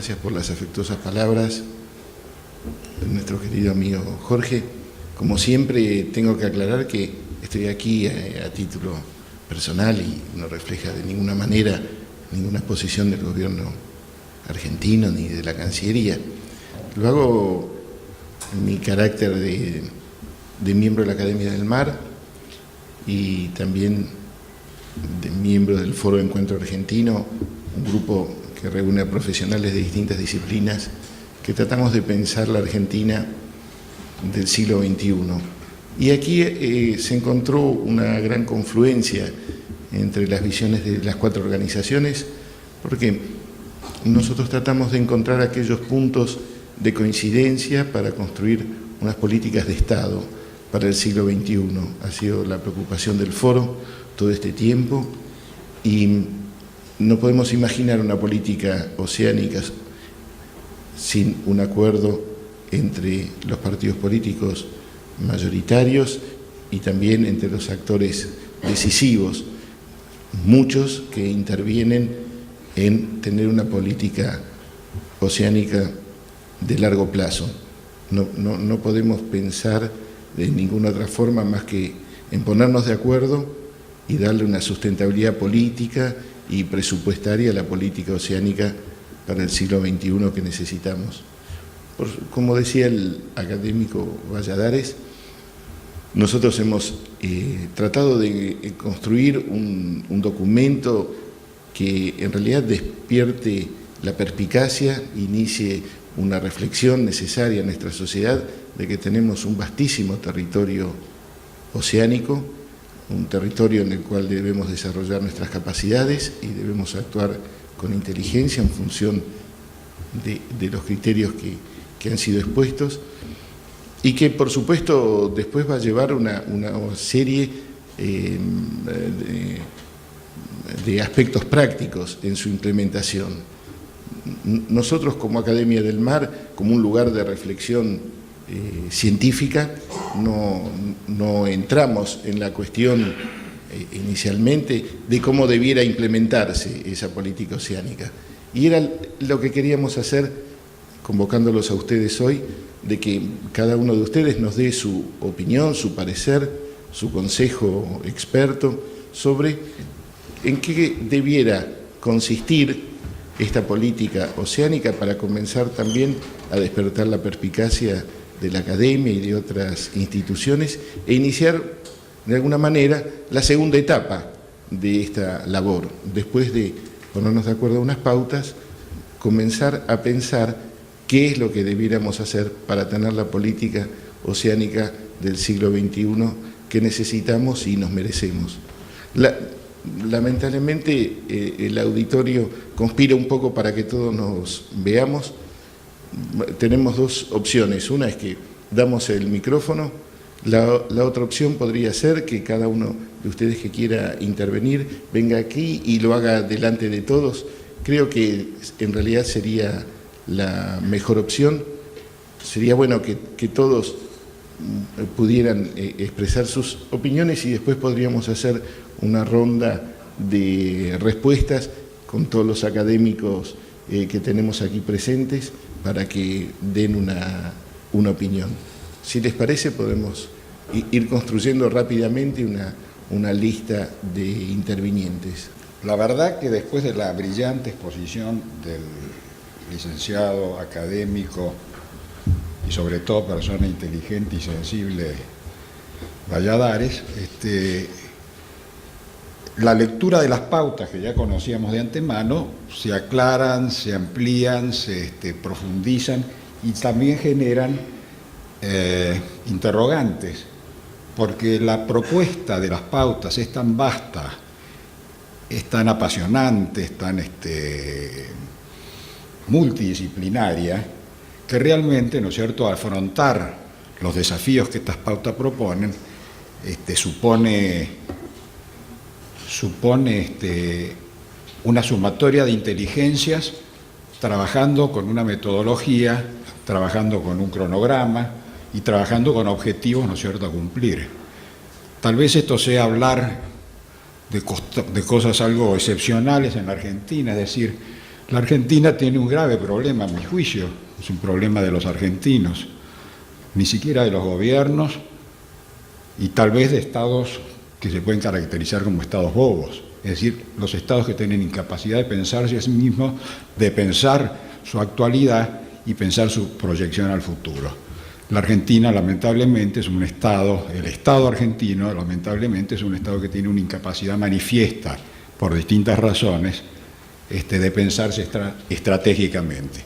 Gracias por las afectuosas palabras de nuestro querido amigo Jorge. Como siempre, tengo que aclarar que estoy aquí a título personal y no refleja de ninguna manera ninguna posición del gobierno argentino ni de la Cancillería. Lo hago en mi carácter de miembro de la Academia del Mar y también de miembro del Foro de Encuentro Argentino, un grupo que reúne a profesionales de distintas disciplinas que tratamos de pensar la Argentina del siglo XXI. Y aquí se encontró una gran confluencia entre las visiones de las cuatro organizaciones, porque nosotros tratamos de encontrar aquellos puntos de coincidencia para construir unas políticas de Estado para el siglo XXI. Ha sido la preocupación del Foro todo este tiempo y no podemos imaginar una política oceánica sin un acuerdo entre los partidos políticos mayoritarios y también entre los actores decisivos, muchos que intervienen en tener una política oceánica de largo plazo. No podemos pensar de ninguna otra forma más que en ponernos de acuerdo y darle una sustentabilidad política y presupuestaria a la política oceánica para el siglo XXI que necesitamos. Como decía el académico Valladares, nosotros hemos tratado de construir un documento que en realidad despierte la perspicacia, inicie una reflexión necesaria en nuestra sociedad de que tenemos un vastísimo territorio oceánico, un territorio en el cual debemos desarrollar nuestras capacidades y debemos actuar con inteligencia en función de los criterios que han sido expuestos y que por supuesto después va a llevar una serie de aspectos prácticos en su implementación. Nosotros como Academia del Mar, como un lugar de reflexión científica, no entramos en la cuestión inicialmente de cómo debiera implementarse esa política oceánica. Y era lo que queríamos hacer, convocándolos a ustedes hoy, de que cada uno de ustedes nos dé su opinión, su parecer, su consejo experto sobre en qué debiera consistir esta política oceánica para comenzar también a despertar la perspicacia de la academia y de otras instituciones e iniciar de alguna manera la segunda etapa de esta labor. Después de ponernos de acuerdo en unas pautas, comenzar a pensar qué es lo que debiéramos hacer para tener la política oceánica del siglo XXI que necesitamos y nos merecemos. Lamentablemente el auditorio conspira un poco para que todos nos veamos. Tenemos dos opciones. Una es que damos el micrófono. La otra opción podría ser que cada uno de ustedes que quiera intervenir venga aquí y lo haga delante de todos. Creo que en realidad sería la mejor opción. Sería bueno que todos pudieran expresar sus opiniones y después podríamos hacer una ronda de respuestas con todos los académicos que tenemos aquí presentes para que den una opinión. Si les parece, podemos ir construyendo rápidamente una lista de intervinientes. La verdad que después de la brillante exposición del licenciado académico y sobre todo persona inteligente y sensible Valladares, la lectura de las pautas que ya conocíamos de antemano se aclaran, se amplían, se profundizan y también generan interrogantes, porque la propuesta de las pautas es tan vasta, es tan apasionante, es tan multidisciplinaria, que realmente, ¿no es cierto?, afrontar los desafíos que estas pautas proponen supone una sumatoria de inteligencias, trabajando con una metodología, trabajando con un cronograma y trabajando con objetivos, ¿no es cierto?, a cumplir. Tal vez esto sea hablar de cosas algo excepcionales en la Argentina, es decir, La Argentina tiene un grave problema, a mi juicio, es un problema de los argentinos, ni siquiera de los gobiernos y tal vez de estados que se pueden caracterizar como estados bobos, es decir, los estados que tienen incapacidad de pensarse a sí mismos, de pensar su actualidad y pensar su proyección al futuro. La Argentina, lamentablemente, es un estado, el Estado argentino, lamentablemente, es un estado que tiene una incapacidad manifiesta, por distintas razones, de pensarse estratégicamente.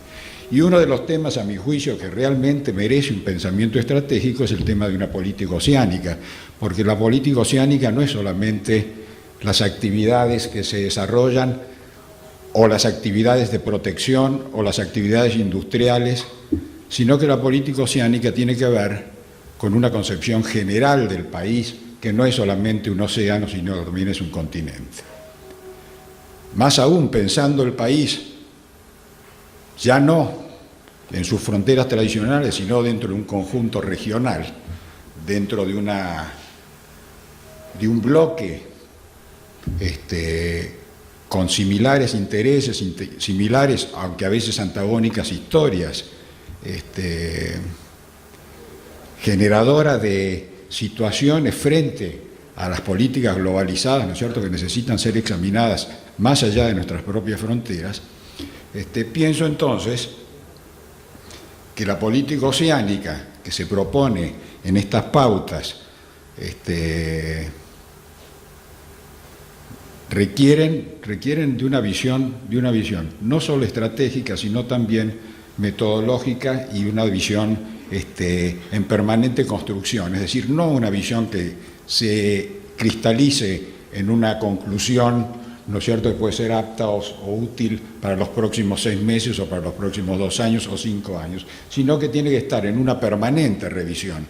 Y uno de los temas, a mi juicio, que realmente merece un pensamiento estratégico es el tema de una política oceánica, porque la política oceánica no es solamente las actividades que se desarrollan o las actividades de protección o las actividades industriales, sino que la política oceánica tiene que ver con una concepción general del país, que no es solamente un océano, sino que también es un continente. Más aún, pensando el país, ya no en sus fronteras tradicionales, sino dentro de un conjunto regional, dentro de un bloque con similares intereses, similares, aunque a veces antagónicas historias, generadora de situaciones frente a las políticas globalizadas, ¿no es cierto?, que necesitan ser examinadas más allá de nuestras propias fronteras. Pienso entonces que la política oceánica que se propone en estas pautas requieren de una visión no solo estratégica, sino también metodológica y una visión en permanente construcción, es decir, no una visión que se cristalice en una conclusión, ¿no es cierto?, que puede ser apta o útil para los próximos 6 meses o para los próximos 2 años o 5 años, sino que tiene que estar en una permanente revisión.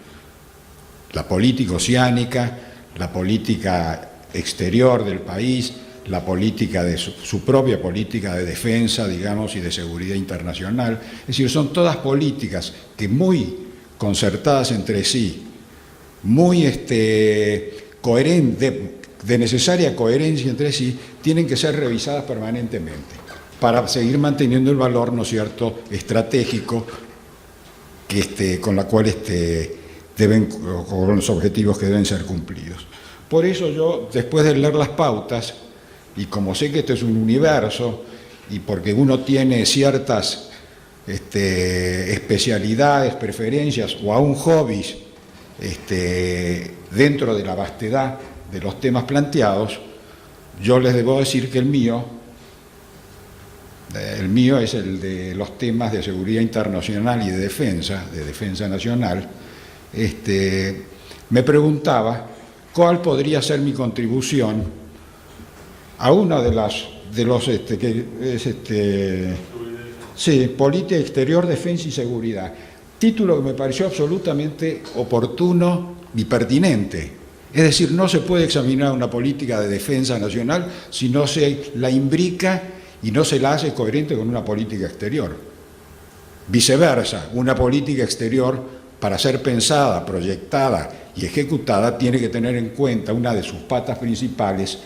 La política oceánica, la política exterior del país, la política de su propia política de defensa, digamos, y de seguridad internacional. Es decir, son todas políticas que muy concertadas entre sí, muy coherentes, de necesaria coherencia entre sí, tienen que ser revisadas permanentemente para seguir manteniendo el valor, ¿no es cierto?, estratégico con la cual con los objetivos que deben ser cumplidos. Por eso yo, después de leer las pautas, y como sé que esto es un universo, y porque uno tiene ciertas especialidades, preferencias o aún hobbies dentro de la vastedad de los temas planteados, yo les debo decir que el mío es el de los temas de seguridad internacional y de defensa nacional. Me preguntaba cuál podría ser mi contribución a una de los política exterior, defensa y seguridad, título que me pareció absolutamente oportuno y pertinente. Es decir, no se puede examinar una política de defensa nacional si no se la imbrica y no se la hace coherente con una política exterior. Viceversa, una política exterior, para ser pensada, proyectada y ejecutada, tiene que tener en cuenta una de sus patas principales,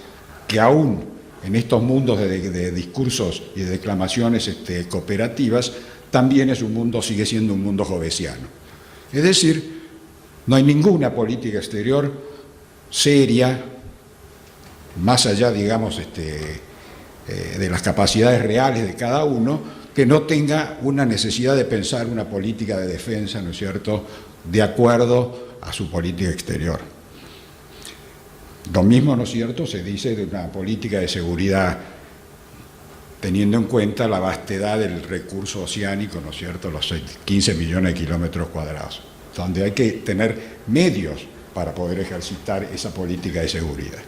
que aún en estos mundos de discursos y de declamaciones cooperativas, también sigue siendo un mundo jovesiano. Es decir, no hay ninguna política exterior seria, más allá, digamos, de las capacidades reales de cada uno, que no tenga una necesidad de pensar una política de defensa, ¿no es cierto?, de acuerdo a su política exterior. Lo mismo, ¿no es cierto?, se dice de una política de seguridad, teniendo en cuenta la vastedad del recurso oceánico, ¿no es cierto?, los 15 millones de kilómetros cuadrados, donde hay que tener medios para poder ejercitar esa política de seguridad.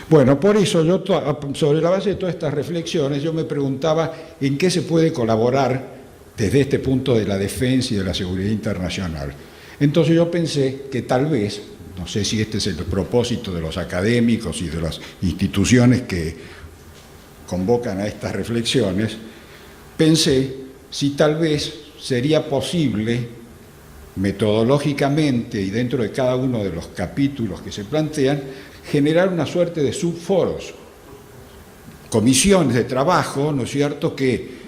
Bueno, por eso yo, sobre la base de todas estas reflexiones, yo me preguntaba en qué se puede colaborar desde este punto de la defensa y de la seguridad internacional. Entonces yo pensé que tal vez, no sé si este es el propósito de los académicos y de las instituciones que convocan a estas reflexiones, pensé si tal vez sería posible metodológicamente y dentro de cada uno de los capítulos que se plantean, generar una suerte de subforos, comisiones de trabajo, ¿no es cierto?, que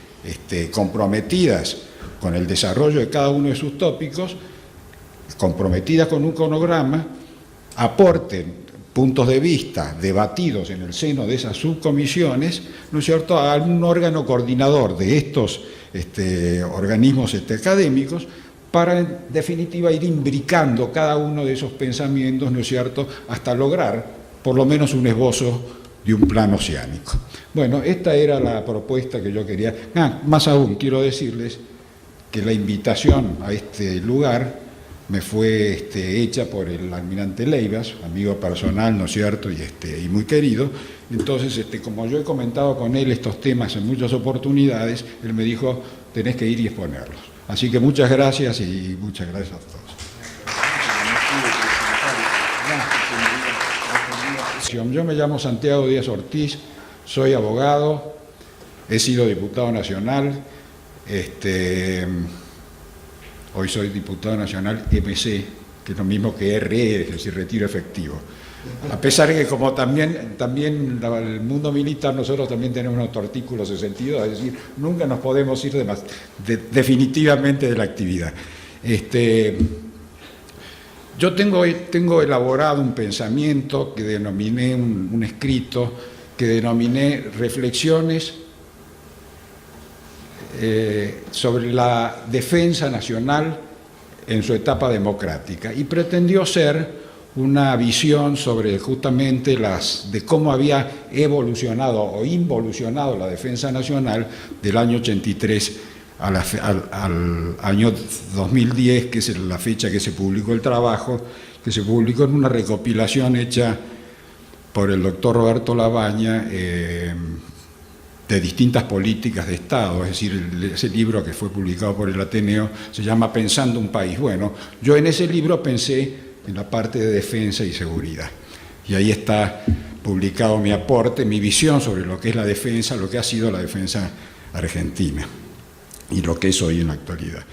comprometidas con el desarrollo de cada uno de sus tópicos, comprometidas con un cronograma, aporten puntos de vista debatidos en el seno de esas subcomisiones, ¿no es cierto?, a un órgano coordinador de estos organismos académicos, para en definitiva ir imbricando cada uno de esos pensamientos, ¿no es cierto?, hasta lograr por lo menos un esbozo de un plan oceánico. Bueno, esta era la propuesta que yo quería. Más aún, quiero decirles que la invitación a este lugar me fue hecha por el almirante Leivas, amigo personal, ¿no es cierto?, y muy querido. Entonces, como yo he comentado con él estos temas en muchas oportunidades, él me dijo, tenés que ir y exponerlos. Así que muchas gracias y muchas gracias a todos. Yo me llamo Santiago Díaz Ortiz, soy abogado, he sido diputado nacional, hoy soy diputado nacional MC, que es lo mismo que RE, es decir, retiro efectivo. A pesar de que como también el mundo militar, nosotros también tenemos unos artículos de sentido, es decir, nunca nos podemos ir definitivamente de la actividad. Yo tengo elaborado un pensamiento que denominé, un escrito, que denominé Reflexiones sobre la defensa nacional en su etapa democrática, y pretendió ser una visión sobre justamente de cómo había evolucionado o involucionado la defensa nacional del año 83 al año 2010, que es la fecha que se publicó el trabajo, que se publicó en una recopilación hecha por el doctor Roberto Labaña, de distintas políticas de Estado, es decir, ese libro que fue publicado por el Ateneo se llama Pensando un país. Bueno, yo en ese libro pensé en la parte de defensa y seguridad, y ahí está publicado mi aporte, mi visión sobre lo que es la defensa, lo que ha sido la defensa argentina y lo que es hoy en la actualidad.